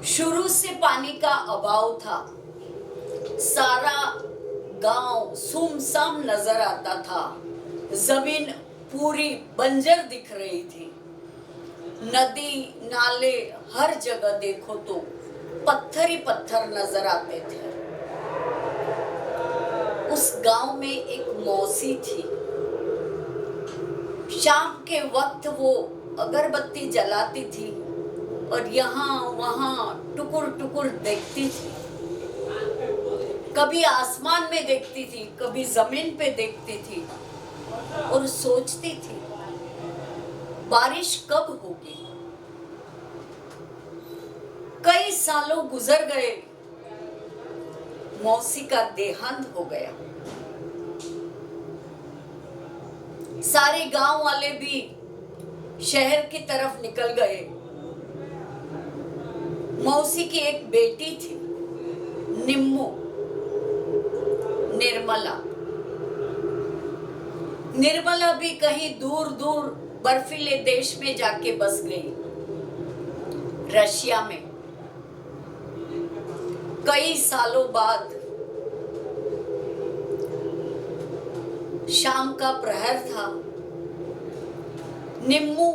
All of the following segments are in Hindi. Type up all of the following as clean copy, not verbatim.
शुरू से पानी का अभाव था। सारा गांव सुमसाम नजर आता था। जमीन पूरी बंजर दिख रही थी। नदी नाले हर जगह देखो तो पत्थर ही पत्थर नजर आते थे। उस गांव में एक मौसी थी। शाम के वक्त वो अगरबत्ती जलाती थी और यहाँ वहाँ टुकुर टुकुर देखती थी। कभी आसमान में देखती थी, कभी जमीन पे देखती थी और सोचती थी बारिश कब होगी। कई सालों गुजर गए, मौसी का देहांत हो गया। सारे गांव वाले भी शहर की तरफ निकल गए। मौसी की एक बेटी थी, निम्मू, निर्मला भी कहीं दूर दूर बर्फीले देश में जाके बस गई, रशिया में। कई सालों बाद शाम का प्रहर था। निम्मू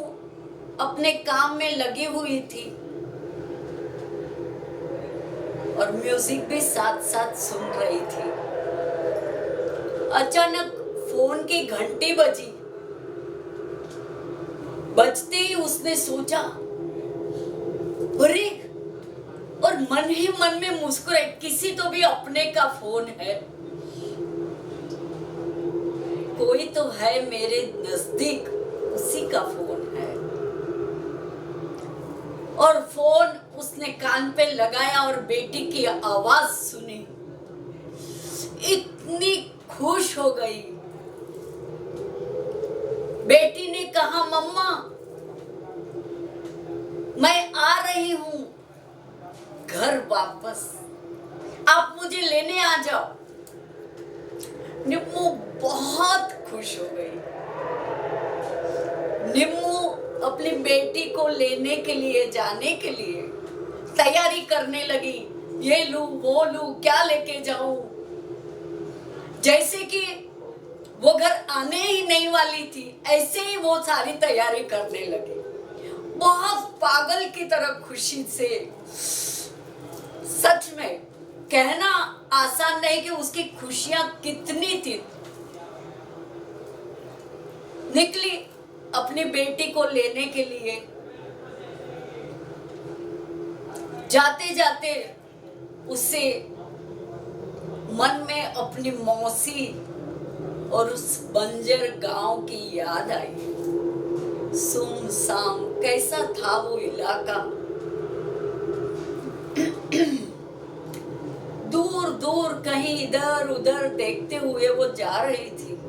अपने काम में लगी हुई थी और म्यूजिक भी साथ साथ सुन रही थी। अचानक फोन की घंटी बजी। बजते ही उसने सोचा, अरे, और मन ही मन में मुस्कुराई, किसी तो भी अपने का फोन है, कोई तो है मेरे नजदीक, उसी का फोन है। और फोन उसने कान पे लगाया और बेटी की आवाज सुनी। इतनी खुश हो गई। बेटी ने कहा, मम्मा मैं आ रही हूं घर वापस, आप मुझे लेने आ जाओ। निम्मू बहुत खुश हो गई। निम्मू अपनी बेटी को लेने के लिए, जाने के लिए तैयारी करने लगी। ये लूं वो लूं, क्या लेके जाऊं। जैसे कि वो घर आने ही नहीं वाली थी, ऐसे ही वो सारी तैयारी करने लगी, बहुत पागल की तरह खुशी से। सच में कहना आसान नहीं कि उसकी खुशियां कितनी थी। निकली अपनी बेटी को लेने के लिए। जाते जाते उसे मन में अपनी मौसी और उस बंजर गांव की याद आई। सुमसाम कैसा था वो इलाका। दूर दूर कहीं इधर उधर देखते हुए वो जा रही थी।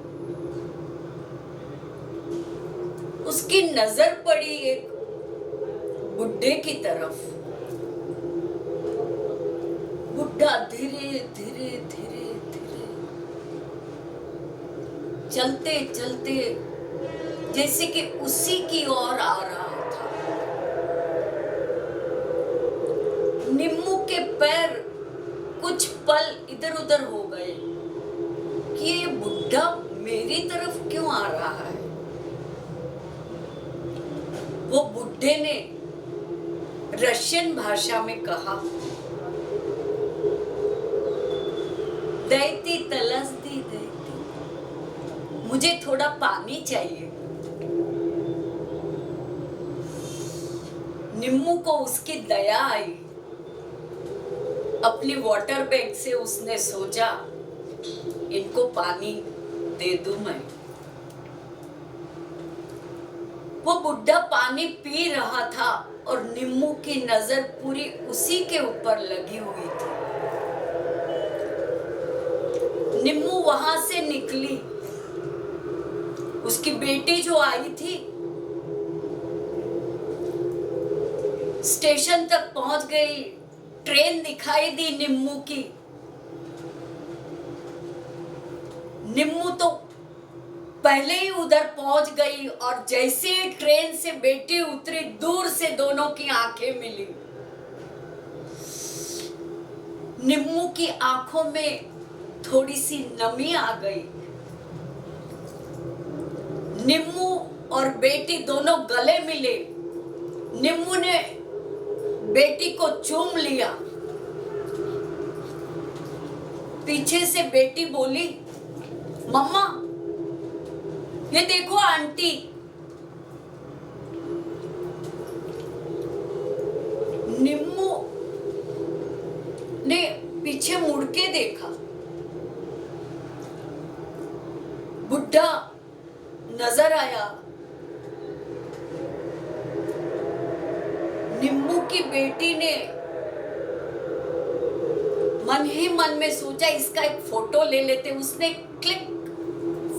उसकी नजर पड़ी एक बुड्ढे की तरफ। बुड्ढा धीरे धीरे धीरे धीरे चलते चलते जैसे कि उसी की ओर आ रहा था। निम्मू के पैर कुछ पल इधर उधर हो गए कि ये बुड्ढा मेरी तरफ क्यों आ रहा है। वो बुड्ढे ने रशियन भाषा में कहा, दैती तलसदी दैती, मुझे थोड़ा पानी चाहिए। निम्मू को उसकी दया आई। अपनी वाटर बैग से उसने सोचा, इनको पानी दे दूं मैं। वो बुड्ढा पानी पी रहा था और निम्मू की नजर पूरी उसी के ऊपर लगी हुई थी। निम्मू वहां से निकली। उसकी बेटी जो आई थी स्टेशन तक पहुंच गई। ट्रेन दिखाई दी निम्मू की। निम्मू तो पहले ही उधर पहुंच गई और जैसे ही ट्रेन से बेटी उतरी, दूर से दोनों की आंखें मिली। निम्मू की आंखों में थोड़ी सी नमी आ गई। निम्मू और बेटी दोनों गले मिले। निम्मू ने बेटी को चूम लिया। पीछे से बेटी बोली, मम्मा ये देखो आंटी। निम्मू ने पीछे मुड़ के देखा। बुढ़ा नजर आया। निम्मू की बेटी ने मन ही मन में सोचा इसका एक फोटो ले लेते। उसने क्लिक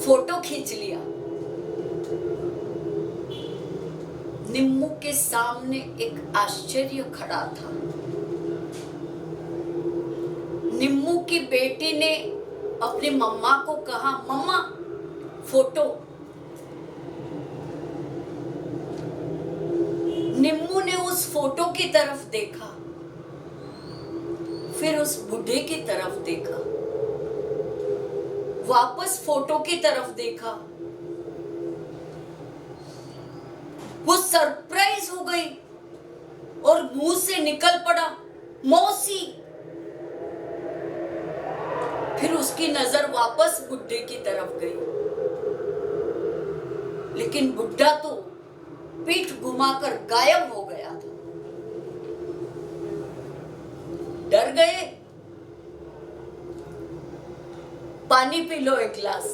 फोटो खींच लिया। निम्मू के सामने एक आश्चर्य खड़ा था। निम्मू की बेटी ने अपनी मम्मा को कहा, मम्मा फोटो। निम्मू ने उस फोटो की तरफ देखा, फिर उस बूढ़े की तरफ देखा, वापस फोटो की तरफ देखा। वो सरप्राइज हो गई और मुंह से निकल पड़ा, मौसी। फिर उसकी नजर वापस बुढ़े की तरफ गई, लेकिन बुढ़ा तो पीठ घुमाकर गायब हो गया था। डर गए? पानी पी लो एक गिलास।